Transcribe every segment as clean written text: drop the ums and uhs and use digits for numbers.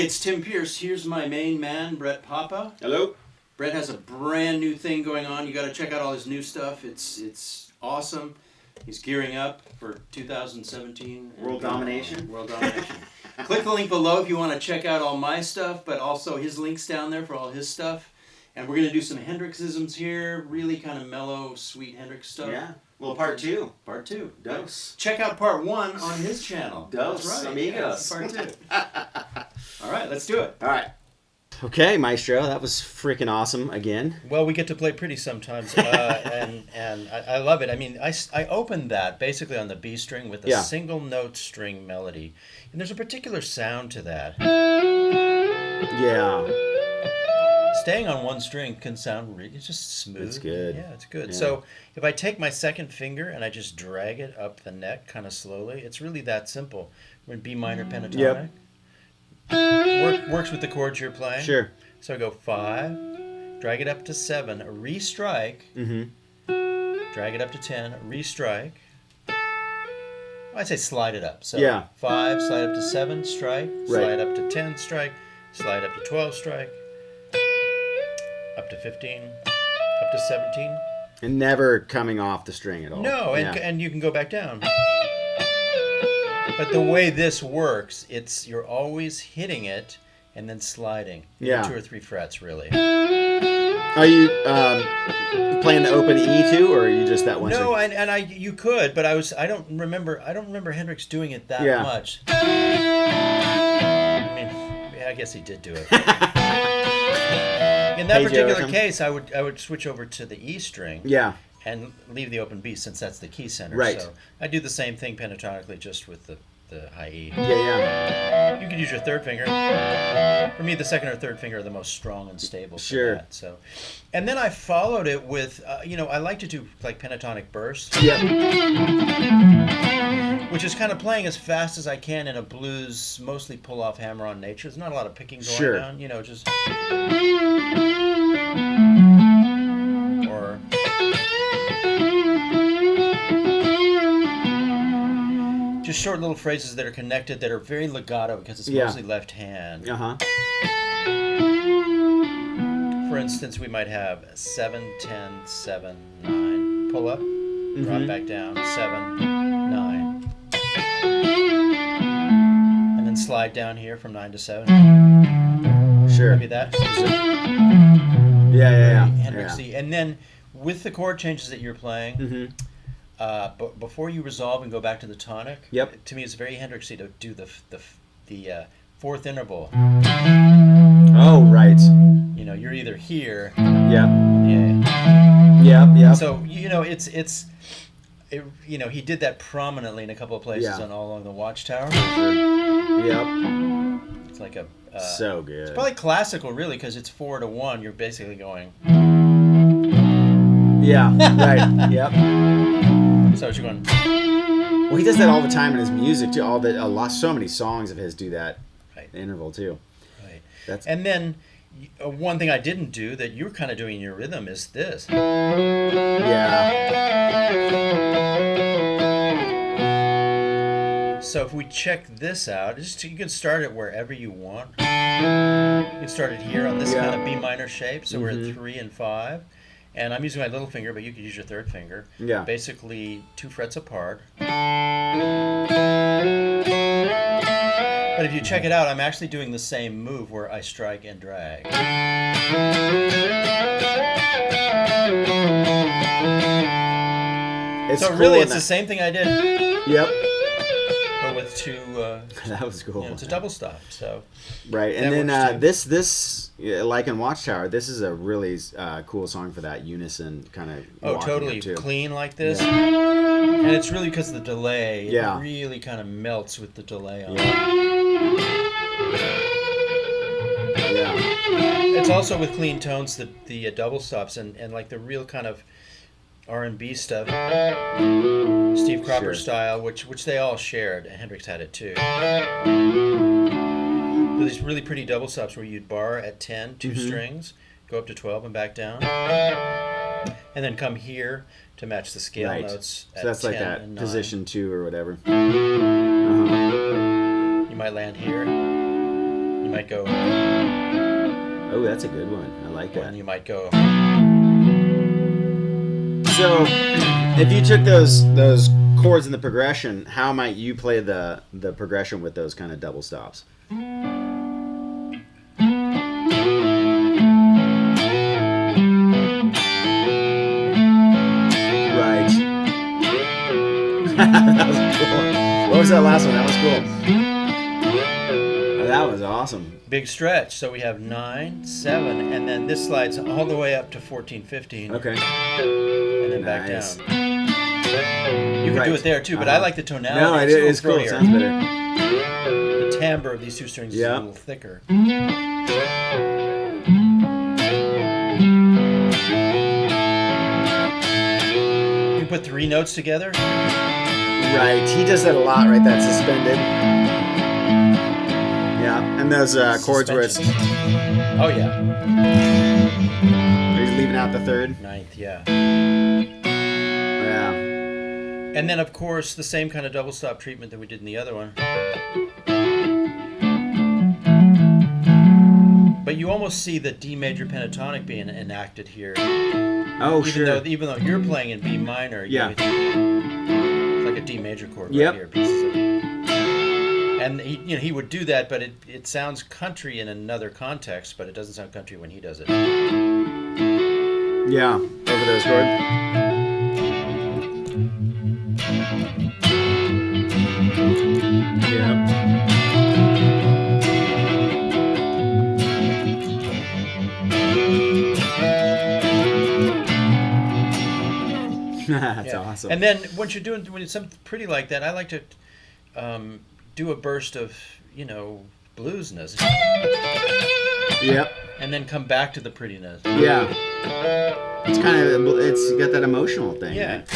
it's Tim Pierce. Here's my main man, Brett Papa. Hello. Brett has a brand new thing going on. You got to check out all his new stuff. It's awesome. He's gearing up for 2017. World domination. World domination. Click the link below if you want to check out all my stuff, but also his links down there for all his stuff. And we're going to do some Hendrixisms here, really kind of mellow, sweet Hendrix stuff. Yeah. Well, part 2. Part 2. Dos. Check out part 1 on his channel. Dos, That's right. amigos. Yeah, part 2. All right, let's do it. All right. Okay, Maestro, that was freaking awesome again. Well, we get to play pretty sometimes, and I love it. I mean, I opened that basically on the B string with a single note string melody, and there's a particular sound to that. Yeah. Staying on one string can sound really just smooth. It's good. Yeah, it's good. Yeah. So if I take my second finger and I just drag it up the neck kind of slowly, it's really that simple. We're in B minor pentatonic. Yep. Works with the chords you're playing. Sure. So I go 5, drag it up to 7, re-strike, drag it up to 10, re-strike. I'd say slide it up. So 5, slide up to 7, strike, slide up to 10, strike, slide up to 12, strike, up to 15, up to 17. And never coming off the string at all. No, and you can go back down. But the way this works, you're always hitting it and then sliding. 2 or 3 frets, really. Are you playing the open E too, or are you just that one? No, you could, but I don't remember Hendrix doing it that much. I mean, I guess he did do it. In that particular case, I would switch over to the E string. Yeah. And leave the open B since that's the key center. Right. So I do the same thing pentatonically, just with the high E. Yeah. You can use your third finger. For me, the second or third finger are the most strong and stable for that. So, and then I followed it with, I like to do like pentatonic bursts. Yep. Which is kind of playing as fast as I can in a blues, mostly pull-off hammer-on nature. There's not a lot of picking going on. Just... Or... Just short little phrases that are connected that are very legato because it's mostly left hand. For instance, we might have 7, 10, 7, 9. Pull up, drop back down, 7, 9. And then slide down here from 9 to 7. Sure. Maybe that. Yeah. Hendrixy. And then with the chord changes that you're playing, but before you resolve and go back to the tonic, to me it's very Hendrixy to do the fourth interval. Oh, right. You're either here. Yeah. So he did that prominently in a couple of places on All Along the Watchtower. Yep. It's like a. So good. It's probably classical, really, because it's 4-1. You're basically going. Yeah. Right. Yep. So you're going. Well, he does that all the time in his music too. So many songs of his do that interval too. Right. And then one thing I didn't do that you're kind of doing in your rhythm is this. Yeah. So if we check this out, you can start it wherever you want. You can start it here on this kind of B minor shape. So we're at 3 and 5. And I'm using my little finger, but you could use your third finger. Yeah. Basically 2 frets apart. But if you check it out, I'm actually doing the same move where I strike and drag. It's the same thing I did. Yep. But with 2. That was cool. It's a double stop. So. Right, and then this like in Watchtower, this is a really cool song for that unison kind of. Oh, totally clean like this, and it's really because of the delay. It really kind of melts with the delay on it. Yeah. It's also with clean tones the double stops and like the real kind of R&B stuff, Steve Cropper style, which they all shared. Hendrix had it too. So these really pretty double stops where you'd bar at 10, 2 strings, go up to 12 and back down, and then come here to match the scale notes. So that's like that position 2 or whatever. You might land here. You might go. Oh, that's a good one. I like that. And you might go. So, if you took those chords in the progression, how might you play the progression with those kind of double stops? Right. That was cool. What was that last one? That was cool. Oh, that was awesome. Big stretch. So we have 9, 7, and then this slides all the way up to 14, 15. Okay. And then back down. You can do it there too, but I like the tonality. No, it's cool. It sounds better. The timbre of these two strings is a little thicker. You put 3 notes together. Right. He does that a lot, right? That suspended. Yeah. And those chords where it's... Oh, yeah. He's leaving out the third. 9th, yeah. Yeah. And then, of course, the same kind of double stop treatment that we did in the other one. But you almost see the D major pentatonic being enacted here. Oh, sure. Even though you're playing in B minor, yeah. It's like a D major chord right here. Pieces of it. And he would do that, but it sounds country in another context, but it doesn't sound country when he does it. Yeah, over those chords. Yeah. That's awesome. And then when it's something pretty like that, I like to do a burst of bluesness. Yep. And then come back to the prettiness. Yeah. It's got that emotional thing. Yeah. Right?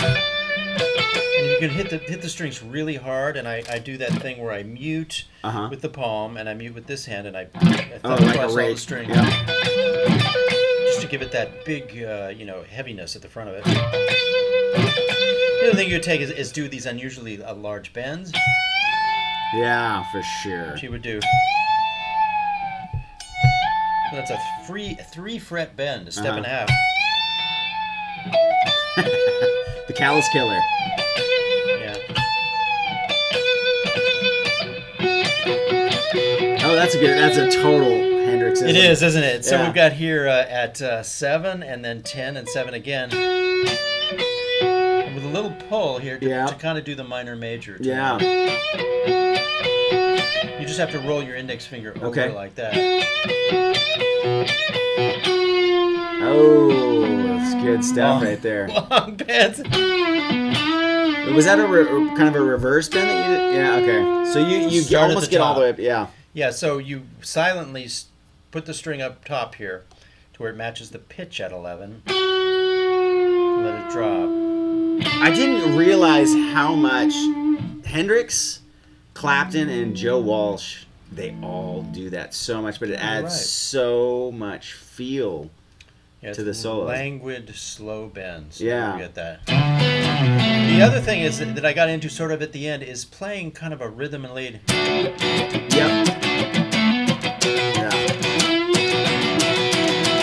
And you can hit the strings really hard, and I do that thing where I mute with the palm, and I mute with this hand, and I thumb across all the strings. Yeah. Just to give it that big, heaviness at the front of it. The other thing you would take is do these unusually large bends. Yeah, for sure. She would do. That's a 3 fret bend, a step and a half. The callous killer. Yeah. Oh, that's a total Hendrix. It is, isn't it? So we've got here at 7 and then 10 and 7 again. And with a little pull here to kind of do the minor major. Yeah. You just have to roll your index finger over like that. Oh, that's good stuff right there. Long bends. Was that kind of a reverse bend that you did? Yeah, okay. So you almost get all the way up, yeah. Yeah, so you silently put the string up top here to where it matches the pitch at 11. Let it drop. I didn't realize how much Hendrix, Clapton, and Joe Walsh, they all do that so much, but it adds so much feel to the solos. Languid, slow bends. Yeah. Don't forget that. The other thing is that I got into sort of at the end is playing kind of a rhythm and lead. Yep. Yeah.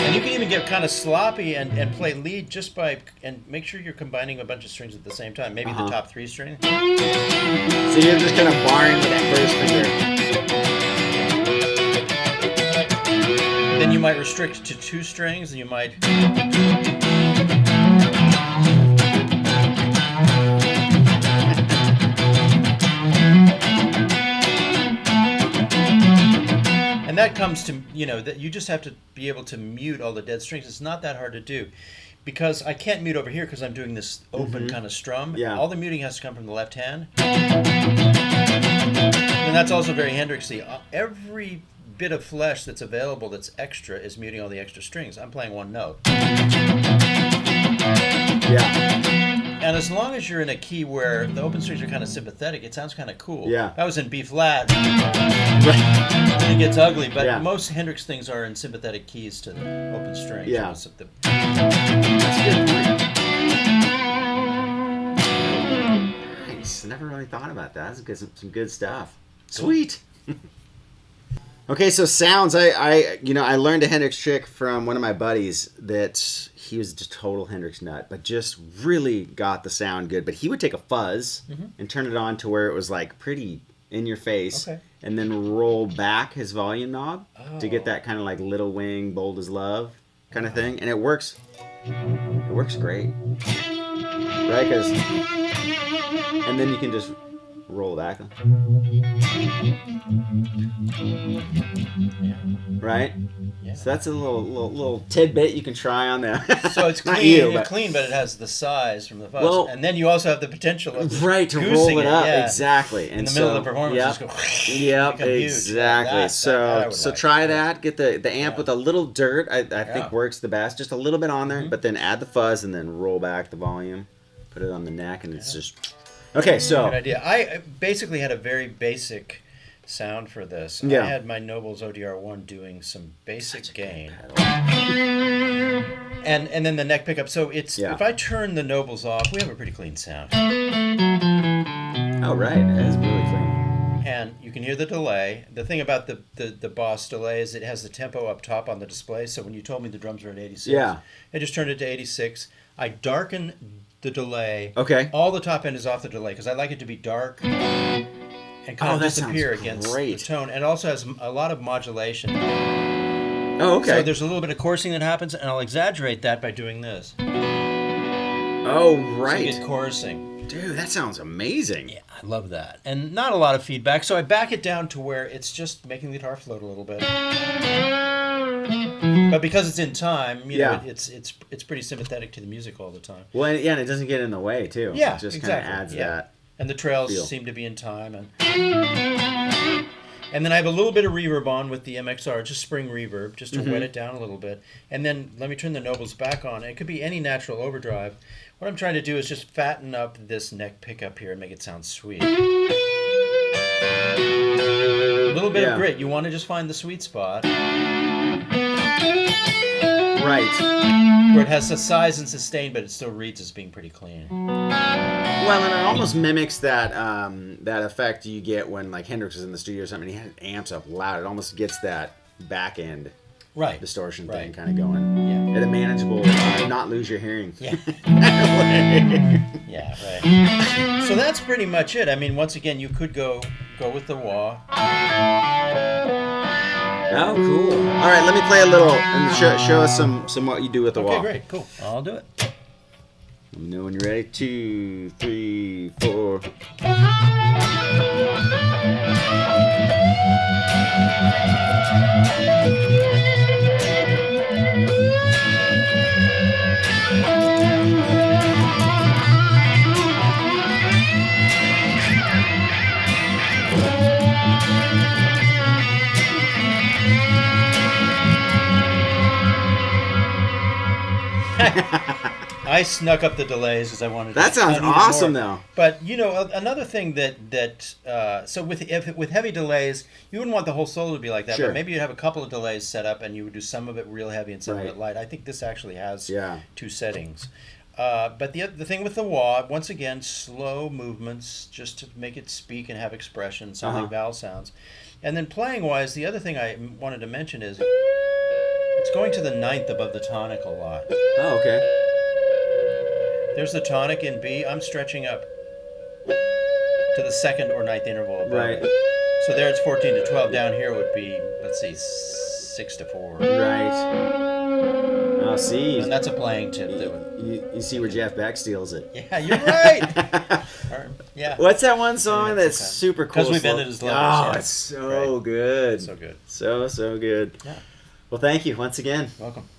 And you can even get kind of sloppy and play lead just by, and make sure you're combining a bunch of strings at the same time. Maybe the top 3 string. So you're just kind of barring with that first finger. Then you might restrict to 2 strings, and you might. And that comes to, that you just have to be able to mute all the dead strings. It's not that hard to do. Because I can't mute over here because I'm doing this open kind of strum. Yeah. All the muting has to come from the left hand. And that's also very Hendrixy. Every bit of flesh that's available that's extra is muting all the extra strings. I'm playing 1 note. Yeah. And as long as you're in a key where the open strings are kind of sympathetic, it sounds kind of cool. Yeah. If I was in B flat, Right. then it gets ugly. But most Hendrix things are in sympathetic keys to the open strings. Yeah. That's good. Nice. I never really thought about that. That's some good stuff. Sweet. Okay, so sounds. I learned a Hendrix trick from one of my buddies that he was a total Hendrix nut, but just really got the sound good. But he would take a fuzz and turn it on to where it was like pretty in your face, and then roll back his volume knob to get that kind of like Little Wing, Bold as Love kind of thing, and it works. It works great, right? And then you can just roll back, right? Yeah. So that's a little tidbit you can try on there. So it's clean, but it has the size from the fuzz. Well, and then you also have the potential of to roll it up, exactly. In the middle of the performance, just go. Yep, exactly. Yeah, so try that. Get the amp with a little dirt. I think works the best. Just a little bit on there, but then add the fuzz and then roll back the volume. Put it on the neck, and it's just. Okay, so. Good idea. I basically had a very basic sound for this. I had my Nobles ODR1 doing some basic gain. And then the neck pickup. So it's if I turn the Nobles off, we have a pretty clean sound. Oh, right. It is really clean. And you can hear the delay. The thing about the Boss delay is it has the tempo up top on the display. So when you told me the drums were at 86, I just turned it to 86. I darken the delay. Okay. All the top end is off the delay because I like it to be dark and kind of disappear against the tone. And it also has a lot of modulation. Oh, okay. So there's a little bit of coursing that happens, and I'll exaggerate that by doing this. Oh, right. So you get chorusing. Dude, that sounds amazing. Yeah, I love that. And not a lot of feedback, so I back it down to where it's just making the guitar float a little bit. But because it's in time, you know, it's pretty sympathetic to the music all the time. Well, and it doesn't get in the way too. Yeah, it just kind of adds that. And the trails seem to be in time, and then I have a little bit of reverb on with the MXR, just spring reverb, just to wet it down a little bit. And then let me turn the Nobles back on. It could be any natural overdrive. What I'm trying to do is just fatten up this neck pickup here and make it sound sweet. A little bit of grit. You want to just find the sweet spot. Right. Where it has the size and sustain, but it still reads as being pretty clean. Well, and it almost mimics that that effect you get when like Hendrix is in the studio or something. He has amps up loud. It almost gets that back end distortion thing kind of going. Yeah. At a manageable, not lose your hearing. Yeah. Yeah, right. So that's pretty much it. I mean, once again, you could go with the wah. Oh, cool. All right, let me play a little and show us some what you do with the wah. Okay, great, cool. I'll do it. Let me know when you're ready. 2, 3, 4. I snuck up the delays because I wanted to. That sounds awesome, though. But you know, another thing that so with heavy delays, you wouldn't want the whole solo to be like that. Sure. But maybe you'd have a couple of delays set up, and you would do some of it real heavy and some of it light. I think this actually has 2 settings. But the thing with the wah, once again, slow movements just to make it speak and have expression, sound like vowel sounds. And then playing wise, the other thing I wanted to mention is it's going to the 9th above the tonic a lot. Oh, okay. There's the tonic in B. I'm stretching up to the 2nd or 9th interval above it. So there it's 14 to 12. Down here would be, let's see, 6 to 4. Right. Oh, see. And that's a playing tip. You see where Jeff Beck steals it. Yeah, you're right. Yeah. What's that one song that's super cool? Because We've Ended His Lovers. Oh, it's so good. So good. So good. Yeah. Well, thank you once again. Welcome.